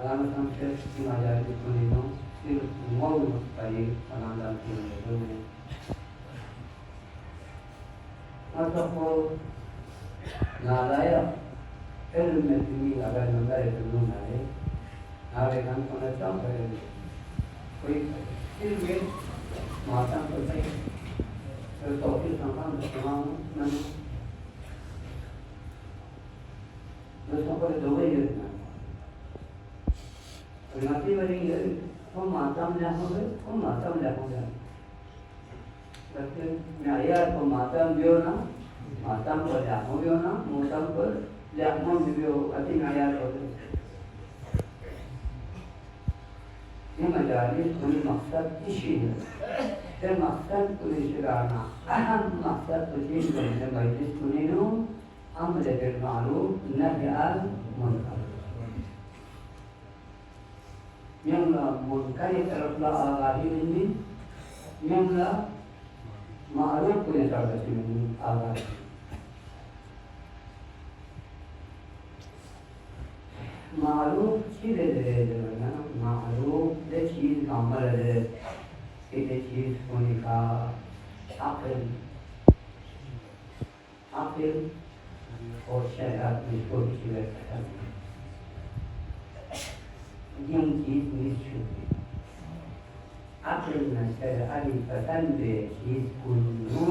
Alam sampai mengajar itu nino, itu mau bagi penandang itu. Ataupun nalaya, ilmu ini agar nalaya itu nalaya, nalaya kan pada sampai, koi ilmu macam apa? Topik tentang semua mana, terus sampai dua ini. Nanti beri pematam dah. Tapi ayat pematam dia na, matam berjamah dia na, matam berjamah dia. Nanti ayat itu. Ini majalis punya maksud isi. Dan maksud punya serana. Aham maksud punya serana. Majalis punya no, amr bil ma'ruf nahy anil munkar. Yang la munkar teraplah agari ini, yang la ma'ruf punya teraplah ini agari. Ma'ruf चीज़ दे ना, ma'ruf दे चीज़ कामल दे, इतने चीज़ होने का आखिर और शरीयत में कोई चीज़ है yang चीज निश्चित आखिर में शरीयत पसंद है चीज कुल्लू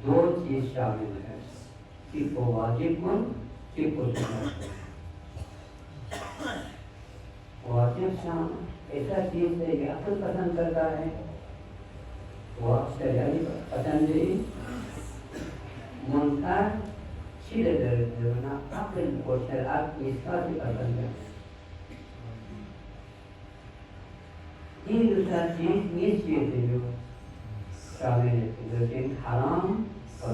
दो चीज शामिल है सिर्फ वाजिब कौन सिर्फ सुन्नत वाजिब शाम ऐसा चीज है कि अक्ल पसंद करता है वो शरीयत पसंद है मुनकर सीधे दर्द ना अक्ल और शरीयत इसका भी पसंद है ये दूसरा चीज निश्चित है जो शामिल है लेकिन हराम और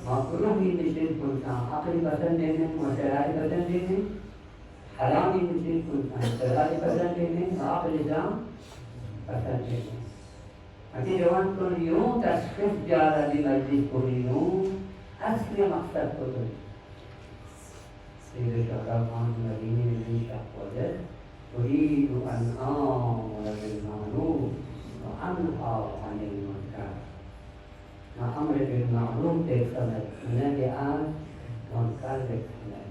मकरूह ही निश्चित होता आखिरी पसंद देने शराय पसंद देने हराम ही निश्चित होता शराय पसंद देने आखिरी जाम पसंद देने अभी जवान को यूं तस्वीर ज़्यादा दी मस्जिद को यूं असली मकसद को तो ये शक्ल मान मदीने में भी शक्ल أريد أن آمر بالمعروف وأنهى عن المنكر. أمر بالمعروف بكثرة، نهي عن المنكر بكثرة.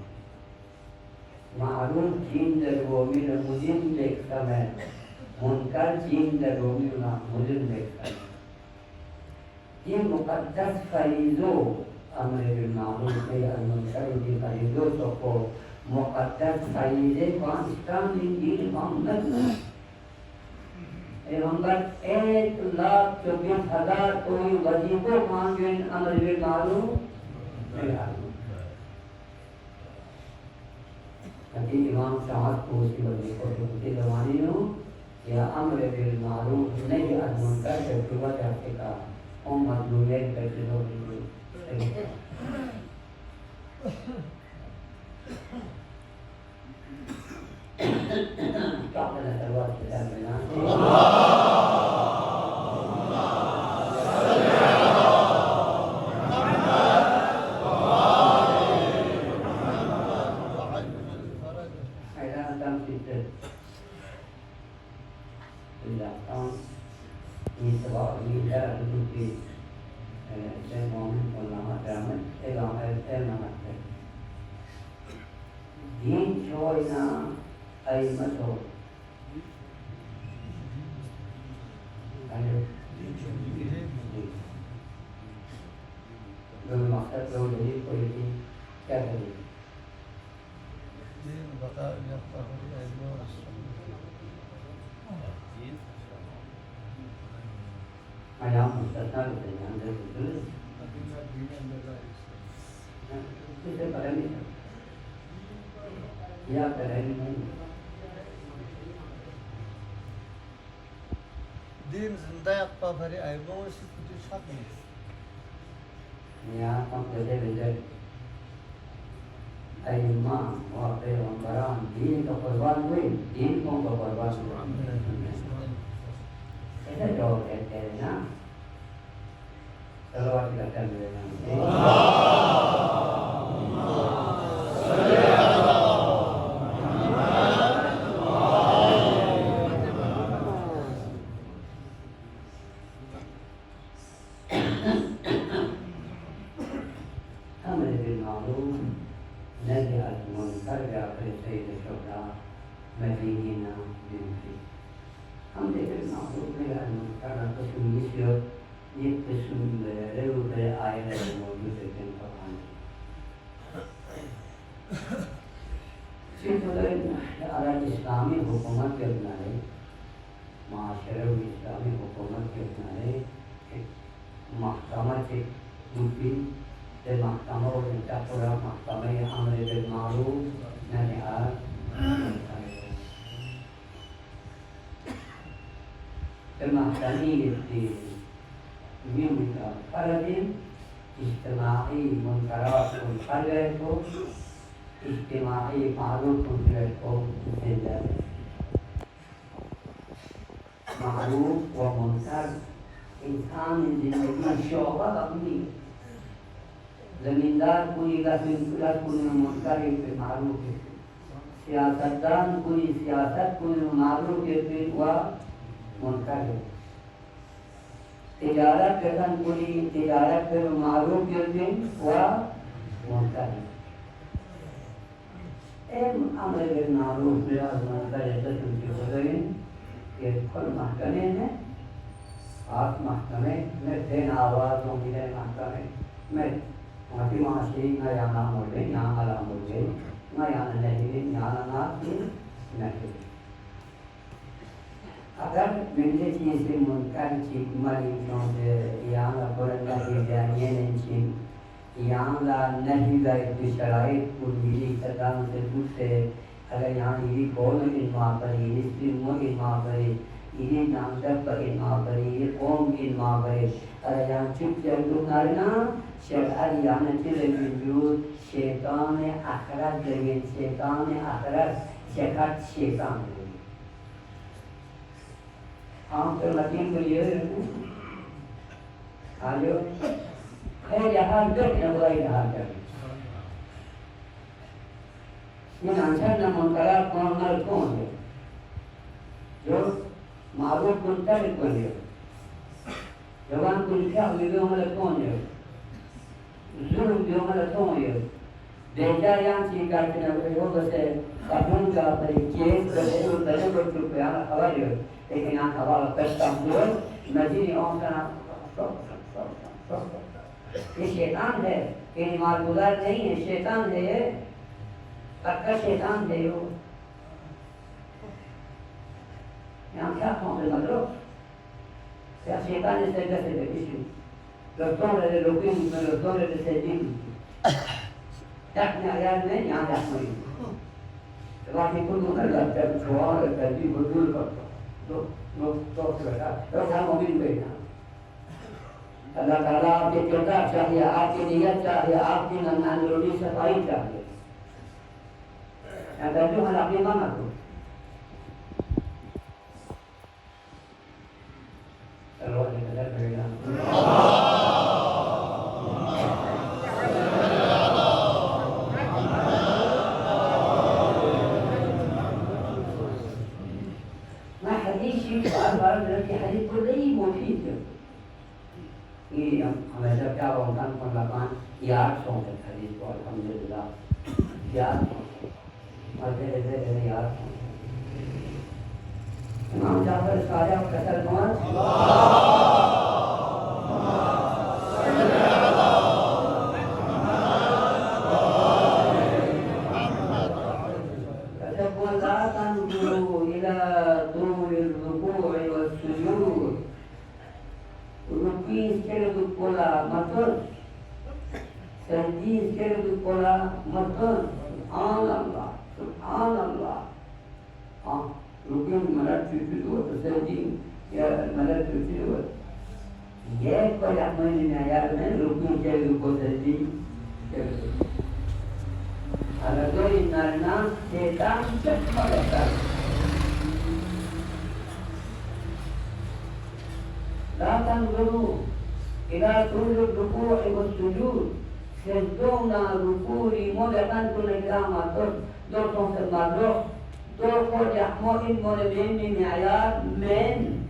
معروف جين درومي المجن بكثرة، منكر جين درومي المجن بكثرة. ये मुकद्दस फरीज़ो अमर बिलमारूफ या मुनकर की फरीज़ो तो को मुकद्दस फरीज़े कौन इस्लामी दीन मोहम्मद पैगंबर 1,24,000 कोई वजीफो मांगे अमर बिलमारूफ अभी इमाम साहब को उसी वजीफो के उसी ज़माने में या अमर बिलमारूफ नहीं मुनकर से पूरा करके का om madlulen terjadi dulu. Tak ada terwat dan benar. Ada dalam kita. Tidak tahu. Ini sebab ini dah bukti saya mohon ulama ramai ulama din choina ay maso ayo लोग मकसद लोग यही कोई थी क्या करें दिन बता जाता है ayam mustasna dengan itu kita pada ni ya pada ni दिन जिंदा आपका भरे आएगा उसी कुछ साथ में ya sampai belajar ayam waktu orang barang din keperluan din pun keperluan kita jauh dari na selawat kita dengan بالمعروف نهي عن المنكر يعطي سيد الشهداء مدينة بنتي أمر بالمعروف نهي عن المنكر قسم يسير يقسم لو بالآية الموجودة في القرآن سيدنا على الإسلامي حكومة يبنى معاشرة الإسلامي حكومة يبنى محكمة دوبي المحكمة والانتقال محكمة أمر بالمعروف نهي عن المنكر المحكمة في يوم الفرد اجتماعي منكرات والفرد اجتماعي معروف بالله معروف ومنكر इंसान जिंदगी शोभा अपनी जमींदार कोई गफिला कोई मुनकर पे मारूफ है सियासतदान कोई सियासत कोई मारूफ पे हुआ मुनकर है तिजारत करन कोई तिजारत पे मारूफ पे हुआ मुनकर है अमर बिल मारूफ व मुनकर के बगैर ये कुल महकमे हैं आठ महकमे में तीन आवाज़ों की है महकमे में माटी माशी ना याना मोड़े यहाँ आला मोड़े ना याना नहीं याना ना नहीं अगर मिलने चीज़ से मुनकर चीज़ मरी क्योंकि यहाँ पुरंदा की जानिए नहीं चीज़ यहाँ नहीं गए तो शराइ पूरी सदाम से दूसरे अगर यहाँ ये कौन इल्मा करे इसलिए मुझे इल्मा करे ये नामदर पर इल्मा करे ये कौम इल्मा करे अगर यहाँ चुप चल ना शराइ यहाँ चले वजूद शैतान आखरत जगह शैतान आखरत जगत शैतान हम तो लकीन बोलिए आजो है यहाँ जो नवाई यहाँ कर ये आंसर न मुनकरा कौन है जो मारूफ मुनकर कौन है जवान को लिखा वीडियो में कौन है जुल्म वीडियो में कौन है बेचा यहाँ चीज करते हैं वो बसे कानून का परिचय करे वो तरह को चुप है हवा है लेकिन यहाँ हवा करता हूँ नदी और का ये शैतान है ये मालूदार नहीं है शैतान है ये पक्का शैतान है वो यहाँ क्या कौन है मतलब क्या शैतान है सैदा से बेटिश लोगों ने लोगों में लोगों ने सैदी तक ने आया में यहाँ जाते हैं तो बाकी कुछ नहीं लगता है छोड़ करती बुद्धूर करता तो करता तो हम अमीर बैठा अल्लाह ताला आपके किरदार चाहिए आपकी नियत चाहिए आपकी नन्हानी सफाई चाहिए अगर जो हम अपनी माना को चलो निकल बैठा मैं हदीस की बार लड़की हदीस को नहीं मुफीद है ये हमेशा क्या होता है मतलब यार सॉन्ग है हदीस को अल्हम्दुलिल्लाह यार और धीरे यार इमाम जाफर सादिक कसर कौन कसर कौन ला तंजुरु इला तुरुल रुकूअ वस्सुजूद रुकी के कोला मतलब संजीव के कोला मतलब सुभान अल्लाह हाँ रुकिन मलर चुचु तो संजीव या मलर चुचु ये कोई अपने न्यायाल में रुकिन के को संजीव अगर तो इन नारना शैतान चक्का लगता है لا تنظروا إلى طول الركوع والسجود سجدونا ركوع مدة كلام دو تنسمع دو خود يحمل المولدين من معيار من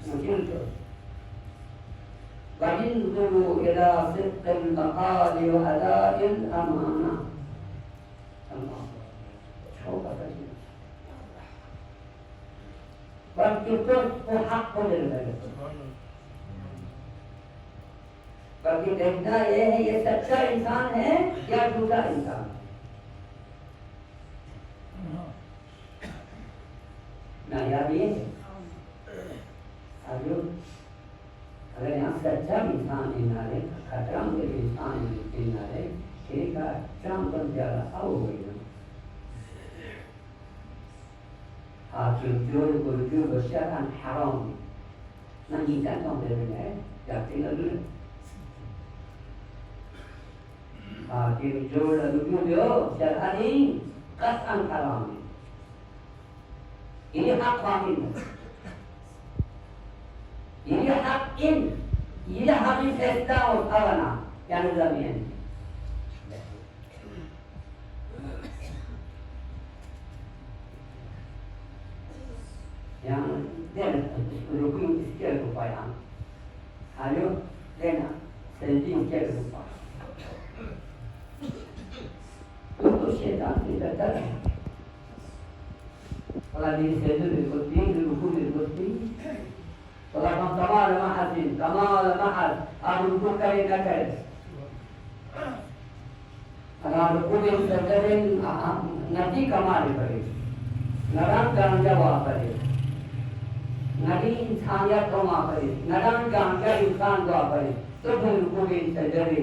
مشكلته وانظروا إلى صدق المقال وأداء الأمانة. الله شوف بلکہ تو حق کو دے رہے بلکہ دیکھنا یہ ہے یہ سچا انسان ہے یا جھوٹا انسان ہے. نہ یاد یہ ہے اگر यहाँ सच्चा इंसान इनारे खतराम के इंसान इनारे ठीक है खतराम बन जाएगा अब हो गई ना आखिर जो बच्चा का हराम ना नीता कौन दे रहे हैं जाते लगे आखिर जो जो जल्दी कसम हराम ये हक वामिल ini hak ini harus tahu kawana yang zamian yang dan rukun sekian upaya ayo dena sendiri sekian upaya itu syaitan tidak tahu kalau diri sendiri berkutik rukun berkutik Kalau kamal mahasin, kamal mahal, abu kari nakal. Kalau rukun terjadi nanti kamal beri, narang ganja beri, nanti insan ya koma beri, narang ganja insan beri. तो फिर rukun terjadi.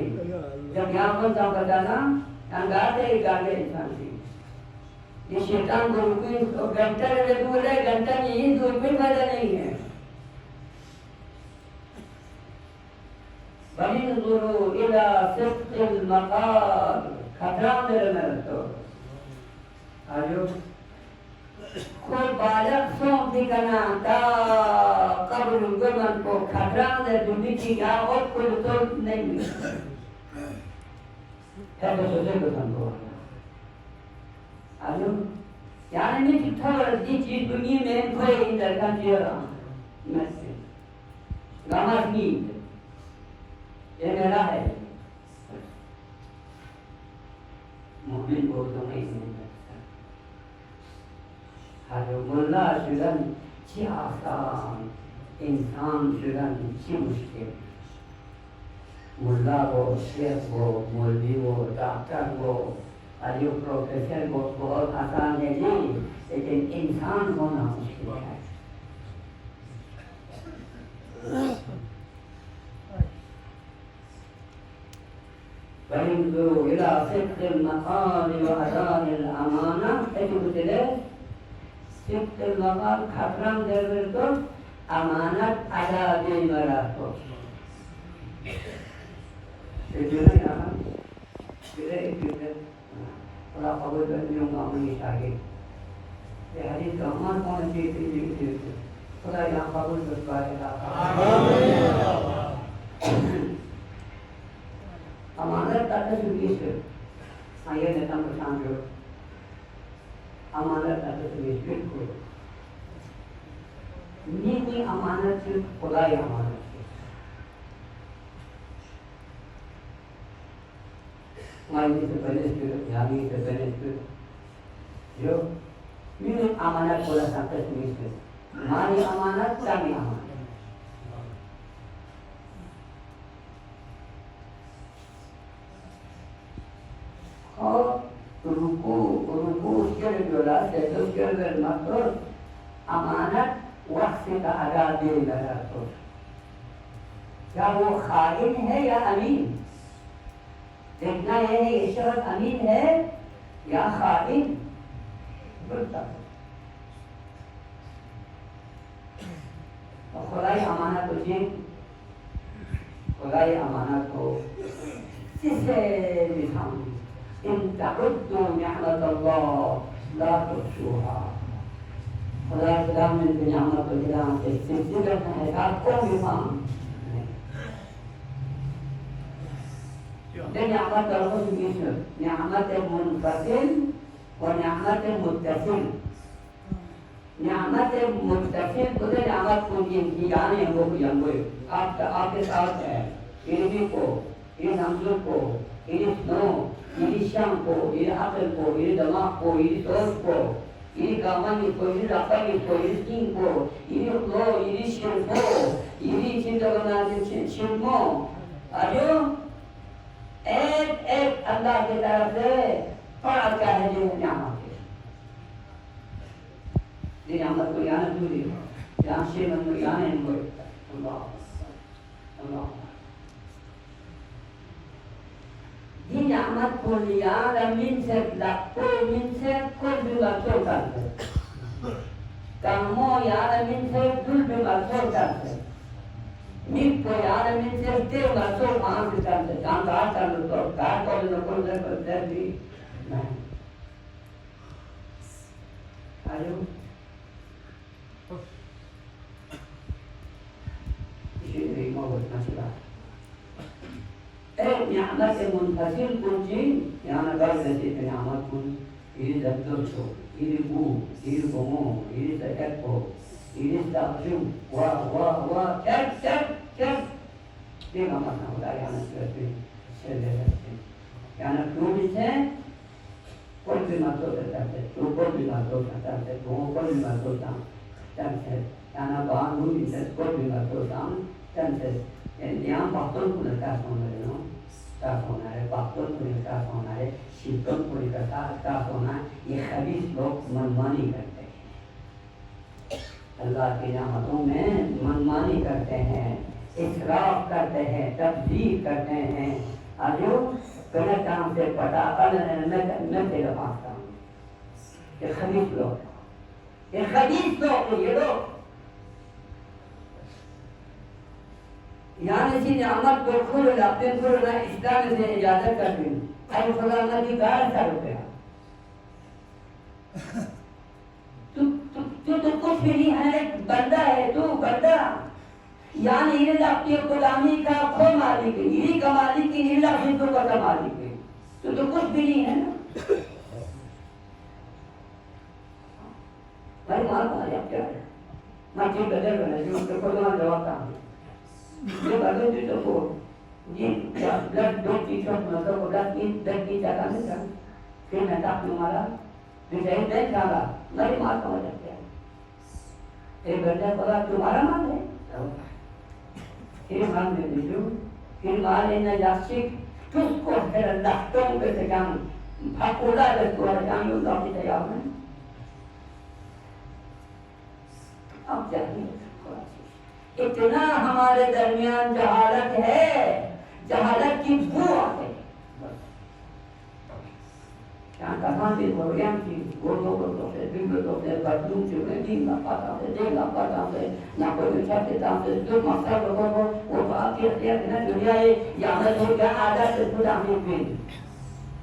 जब यहाँ पर जाओ बताना, अंगाते गाले इंसान थी. ये शैतान को rukun घंटा ले बोले घंटा नहीं दो भी फायदा नहीं है. وانظروا إلى صدق المقال خطران درمرتو आजो कोई बालक सोम दिखना ता कब्र गमन को खतरान दे दुनिया की या और कोई तो नहीं है तो सोचे तो संभव आजो यानी नहीं कितना बड़ी चीज दुनिया में कोई इंदर का जीरा मैसे गामा नहीं ये मेरा है मोहन को तो नहीं मिलता हर मुल्ला शुगन ची आसान इंसान शुगन ची मुश्किल मुल्ला वो शेख वो मौलवी वो डॉक्टर वो अलियो प्रोफेसर वो बहुत आसान है जी लेकिन इंसान होना मुश्किल है وانظروا إلى صدق المقال وأداء الأمانة أجب تلك صدق المقال خطرم دربرتو أمانة أداء مراتو سجنة يا كده ولا قبول بأنهم أمني شاكي في حديث رحمن قال في خدا يا قبول بسبارك Amanat atas Yesus, saya datang bersama. Amanat atas Yesus ko. Ini amanat itu Khudai amanat. Mari kita beres, kami kita beres. Yo, ini amanat Khudai atas Yesus. Mari amanat kami amanat. और रुकू उसके जोड़ा से उसके मतलब अमानत वक्त का अदा दे लगा तो क्या वो खाइन है या अमीन देखना ये है ईश्वर अमीन है या खाइन बोलता तो खुदाई अमानत तुझे खुदाई अमानत को किससे दिखाऊं إن تعدوا نعمة الله لا تحصوها. خدا سلام من نعمت الله تستمسك حياتك بفهم. ده نعمة الله سبحانه نعمة منفصل ونعمة متصل. न्यामत मुत्तसिल खुदे न्यामत को ये आने वो यंगो आपके साथ है इरबी को इन हमलों को इन स्नो इन शाम को इन अकल को इन दिमाग को इन सोच को इन कामनी को इन रफ़ाई को इन स्किन को इन फ्लो इन शिल को इन चिंता बना दे शिल्मो अजो एक अल्लाह की तरफ से पड़ा क्या है जो न्यामत न्यामत को याना दूरी यहाँ से मन को याना इनको अल्लाह अल्लाह ये न्यामत को लिया रमीन से लाखों मीन से कोई भी बातों करते कामों यार रमीन से दूर भी बातों करते नीक को यार रमीन से तेरे बातों मांग करते काम बात कर लो तो कार को लो कोई जगह पर भी नहीं आयो न्यामत मुनफसिल कुंजी याना बाग नती न्यामत कुन इरी दब्दर छो इरी बू इरी बोमो इरी सकत को इरी दाक्षु वाह चट ये नमक ना होता याना करते चले जाते याना क्यों से कोई भी मत होता है तो कोई भी मत होता है तो कोई भी मत होता है याना बांधू इसे कोई भी मत होता है यहाँ बातों को लगा सोना है ना का सोना है बातों को लगा सोना है शिल्पों को लगा का सोना ये खबीस लोग मनमानी करते हैं अल्लाह की नेमतों में मनमानी करते हैं इसराफ करते हैं तब्दील करते हैं आजो गलत काम से पता मैं तेरा मांगता हूँ ये खबीस लोग ये लोग यहाँ इसी न्यामत को खुद अपने खुद ना इस्लाम से इजाजत कर दी अब खुदा ना की गाल कर रुपया तू कुछ भी नहीं है एक बंदा है तू बंदा यानी ये अपनी गुलामी का खो मालिक है ये का मालिक है ये हिंदू का मालिक है तो कुछ भी नहीं है ना भाई मार आप क्या है मैं ठीक बदल रहा हूँ तो कोई ना जवाब था ये बातें जो तो को ये ब्लड दो चीज़ों मतलब ब्लड की जगह में था फिर मैं ताकि मारा फिर जैसे नहीं खाला नहीं मार समझ सकते हैं एक बंदे पता तुम्हारा मान है फिर मान में दीजो फिर मान लेना जासिक तुझको फिर लाखों पे से काम भागोला जब तू आ जाएंगे उनका भी तैयार है अब जाइए इतना हमारे दरमियान जहालत है जहालत की बू आते यहाँ कहाँ से प्रोग्राम की गोलों से बिल्कुलों से बदलू चुके दिन का पता से ना कोई विचार देता से जो मकसद लोगों को वो बात ये ना दुनिया ये यहाँ से क्या आदत से खुदा हमें भी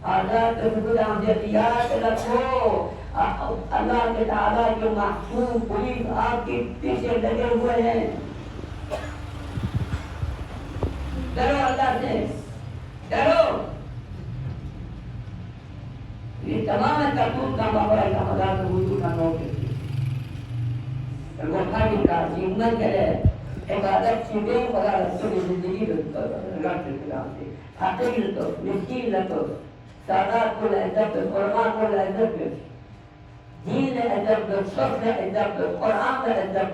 आदत से खुदा हमें याद रखो अल्लाह के ताला के मासूम पुलिस आपके पीछे लगे हुए हैं डरो अल्लाह से डरो ये तमाम करतूत का बाबा का मजाक वजूद का नोट है वो खाली का जीवन करे इबादत सीधे पगा रसूल जिंदगी रखते हैं फातिल तो मिस्कीन तो सादात को इज्जत कुरान को इज्जत दीन इज्जत शर्त इज्जत कुरान का इज्जत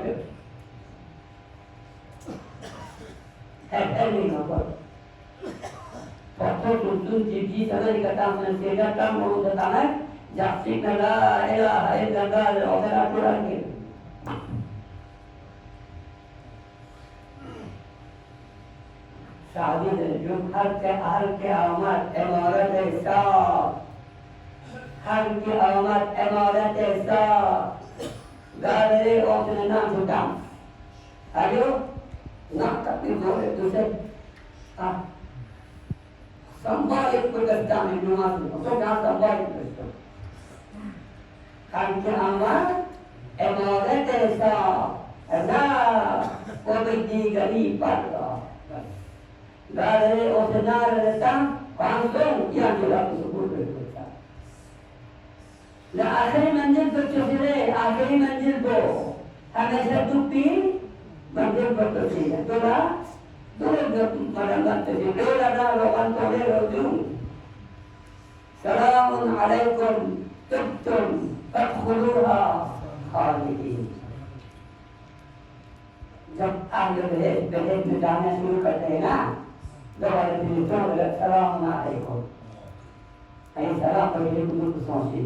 नहीं होगा Waktu tuntun jiji sana dikatakan mensegarkan mulut tangan Jaksik nala elah gagal operator lagi शादी जो हर के आमद इमारत ऐसा हर की आमद इमारत ऐसा गाले और ना जुटाम आयो ना कभी बोले तुझे संभालित करता है नमाज तो क्या संभालित करता हर की आमद इमारत ऐसा ना कोई दी गली पर Dari ordenar datang langsung yang tidak tersebut berdosa. आखिरी मंजिल पर चले, आखिरी मंजिल को हमेशा दुखी मंजिल पर तो चाहिए तो ना तो मरम्मत तो दो लड़ा रोगन तोड़े रोजू सलाम अलैकुम तुम फदखुलूहा खालिदीन। जब अहले बहस में जाना शुरू करते हैं ना दोबारा फिर सलाम अलैकुम ऐसा सलाम पहले कुछ सोचे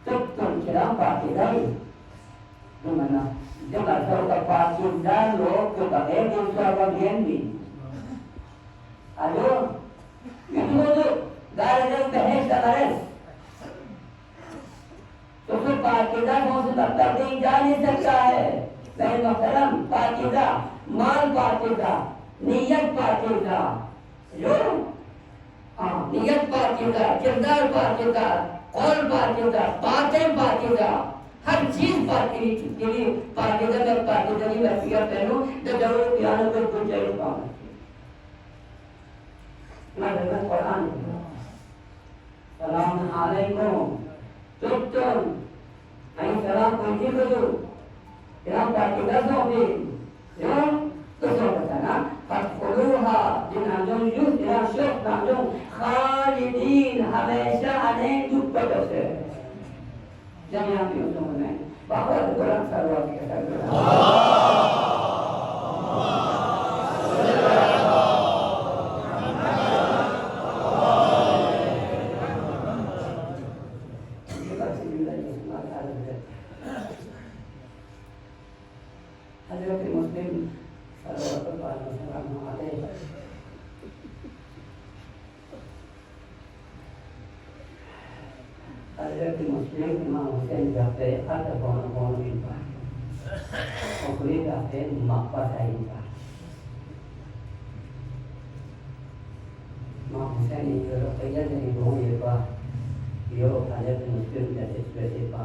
तुम kiram pakidai gimana jangan kalau pakidan lo kita yang sahabat ini ayo itu tuh dari yang behes takares तो फिर पाकिदा कौन से तब नहीं जा नहीं सकता है नहीं मोहतरम पाकिदा माल पाकिदा नियत पाकिदा जो नियत पाकिदा किरदार पाकिदा कौल पाकिदा बातें पाकिदा हर चीज पाकिदा में पाकिदा नहीं वसीयत करूं तो जरूर प्यार को कुछ जरूर पाऊंगा मैं कुरान सलाम अलैकुम तुम आई सलाम कोई करो यहाँ पाकिदा सोबे क्यों तो सो बताना फदखुलूहा जिनाजों यूं जिनाशों नाजों खालिदीन हमेशा अनेक दुख पड़ते जब यहाँ भी होता हूँ मैं बाबा कुरान सलवार के साथ हज़रत मुस्लिम सल्लल्लाहु अलैहि वसल्लम हज़रत मुस्लिम इमाम हुसैन जाते आता कौन इनका औकरी जाते मक्का साहिब का इमाम हुसैन ये रुपया नहीं हो ये बा यो हज़रत मुस्लिम जैसे वैसे बा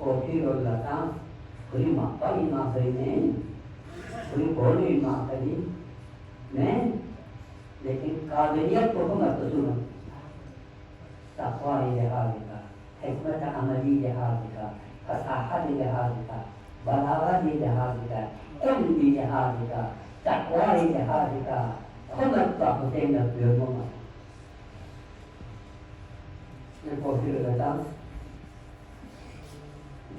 कोठी और लता पूरी मापा ही माँ करी मैं पूरी बोली माँ करी मैं लेकिन काबिलियत को हम तो सुनो तक़वा लिहाज का हिकमत अमली लिहाज का फसाहत लिहाज का बलागत लिहाज का इल्म लिहाज का तक़वा लिहाज का खुद का हुसैन अपने मोहम्मद मैं कोठी लता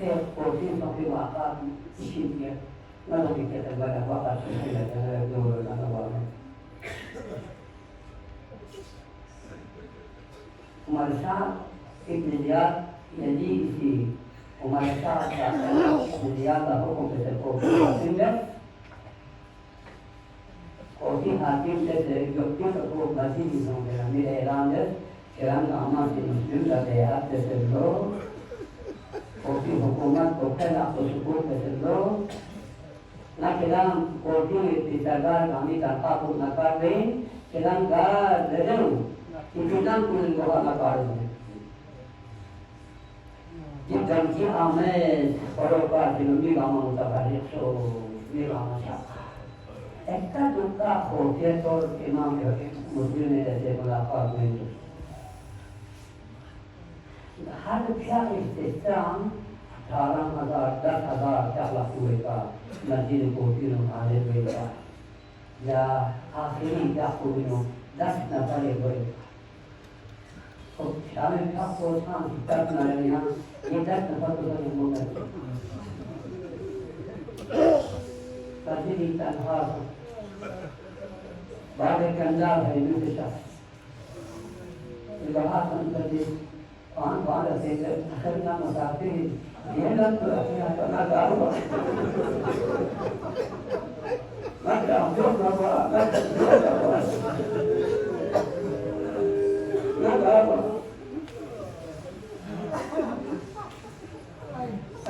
dia kopi sampai makan isinya lalu kita banyak makan sudah ada dua orang Umar Shah Ibn Ziyad jadi isi Umar Shah Ibn Ziyad lah hukum besar kopi hakim dan kopi hakim dari Jogja ke masih di sana मेरे ऐलान है किरान आमा से मुस्लिम का देहात से लोग कोटी हुकूमत को पहला तो सुकून पे चलो ना किरान कोटी इतिसागार गामी का पापु ना कर रहे किरान का रजू किरान कुल गोवा ना कर रहे जिस जंगी आमे परोपा जिलोमी गामा मुताबिक सो ये गामा था एक का दुका होते तो इमाम मुस्लिम ने जैसे मुलाकात में हर प्यार इस्तेमाल 18,000 10,000 चाला हुए का मस्जिद कोठी नो आले हुए का या आखिरी या कोई नो 10 नफर हुए तो शामिल का कोसान तक न यहाँ ये 10 नफर तो नहीं होता मस्जिद तनहा बारे कंधा है दूसरा बाहर संतति पान रहते थे करना मसाते ये लग तो अपने अपना गाँव मत जो बाबा ना गाँव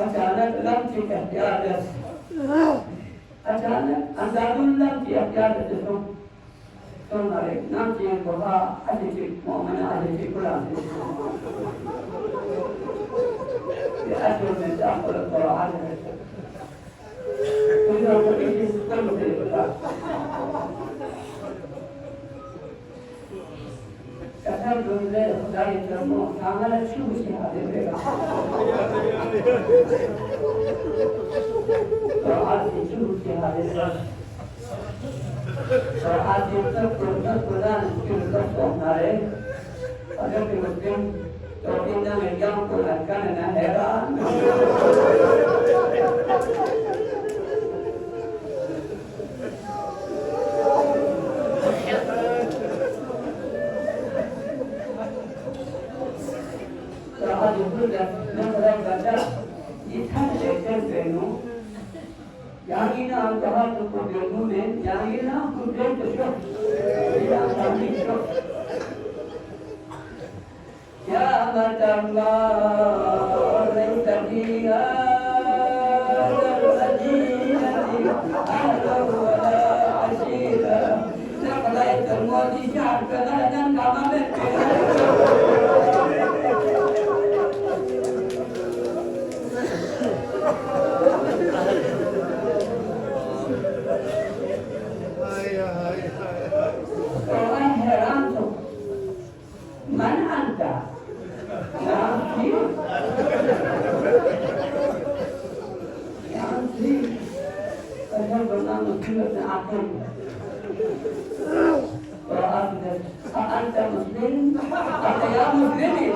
अचानक लम की प्यार अचानक अंदाजुल लम की प्यार तो हमारे नाम की बाबा Ali Mohammad Ali Quran أجل من داخل القرآن كلنا نريد كل في القرآن قسم بالله خدای فرمود عملت شو بشهاده بگم ساعتی شو بشهاده بگم ساعتی تک کنن که دستم نره اگر که مسلم تو این نمیگم کنن کنن هران يعني أنا ذهبت كل يعني أنا كنت شخص يا أمة الله ليس فيها المدينة أهلا ولا عشيرا لقيت الماضي شعب بلدا كما من أنت؟ يا أنتي أشهد أن مسلمة عقل أنت مسلم؟ أنت يا مسلمي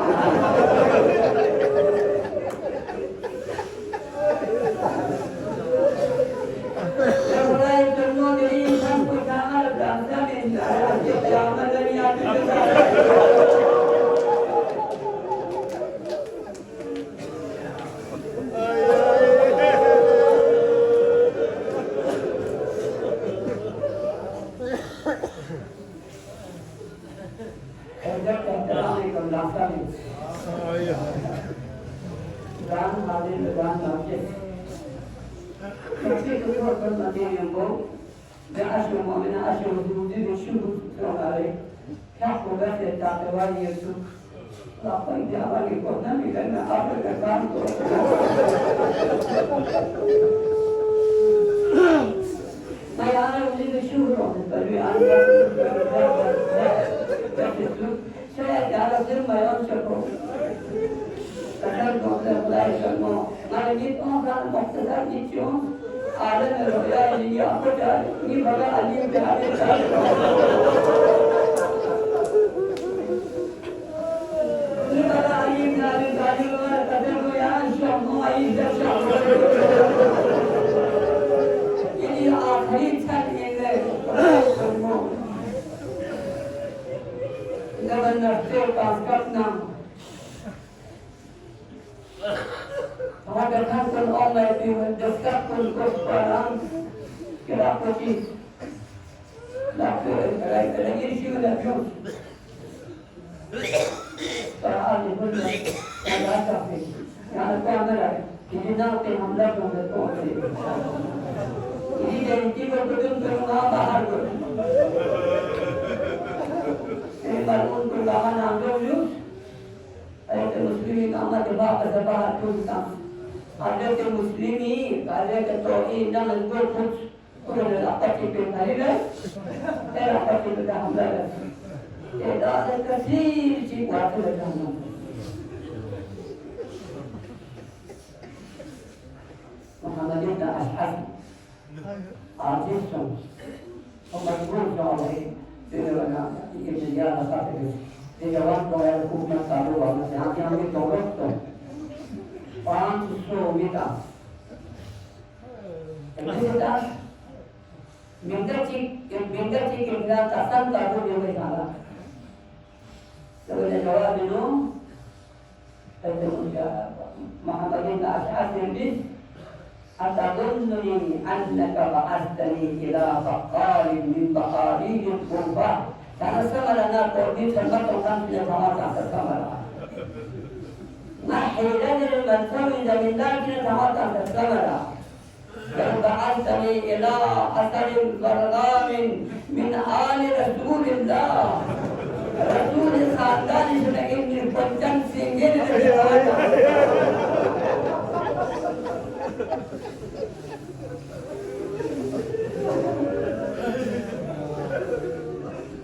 أتظنني أنك بعثتني إلى بقال من بقاليد القربى تنسم لنا قربي سلمة وكان كما تحتسم لها محيلا المنسوي من ذلك كما تحتسم لها لو بعثتني إلى أثر البرغام من آل رسول الله رسول خاندان شرعي بچن سنگين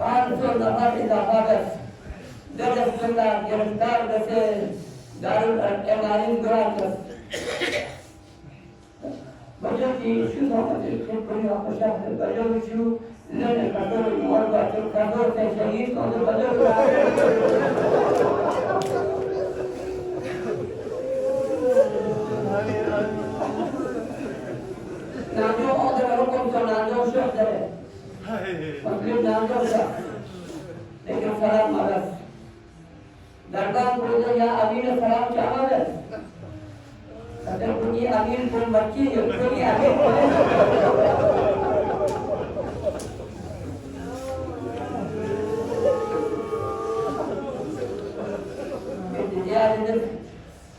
Panso dapat didapat Derslerde गिरफ्तार जैसे दारुल एमाइन ग्रांटस बजट की इशू होते थे कोई आपस में बजट इशू लेने का तो और बात कर दो से शहीद को तो बजट नाजो और हुकुम तो नाजो शब्द है मतलब नाजो शब्द लेकिन सलाम मदद दरबार पुरुष या अमीर सलाम चावल अगर पुनी अमीर पुन बच्ची पुनी अमीर या इधर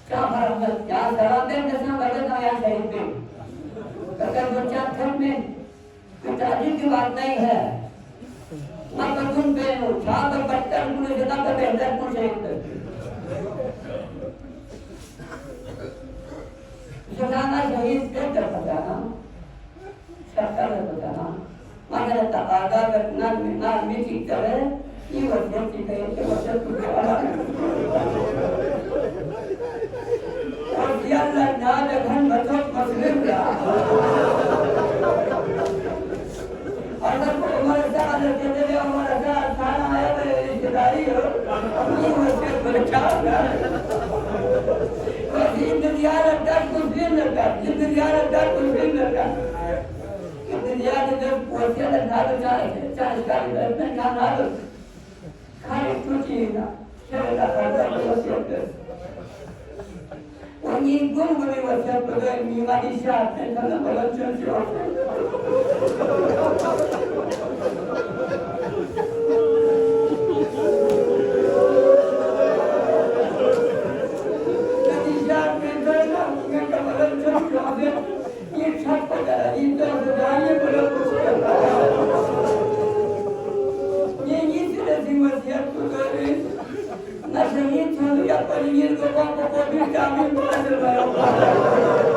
क्या फर्क है यहाँ सलाम दें जिसमें बदल ना यहाँ शहीद पे अगर बच्चा घर में पिताजी की बात नहीं है ना तो तुम पे छाप पर बच्चा पुलिस जितना कर बेहतर पुलिस शहीद Sekarang शहीद पे कर बताना सरकार ने बताना मगर तकादा रखना मिना मिटी करे ये वजह की कहे कि वजह तो और दिया ना जगन बचत मुस्लिम का अगर हमारे साथ कहते हैं हमारा साथ खाना है तो रिश्तेदारी हो ये वजह बचा दुनिया लगता कुछ भी लगता दुनिया लगता कुछ भी लगता दुनिया के जब पोते लगता तो चाहे का में खाना तो खाने कुछ ही ना चलेगा खाता तो वही गुण बने वैसे तो बीमारी से आते हैं ना बलन चल ये छत पर ये तो बुझाइए बोलो कुछ ये तरह की वसीयत को करे न शहीद हो या पर ये लोगों को भी शामिल कर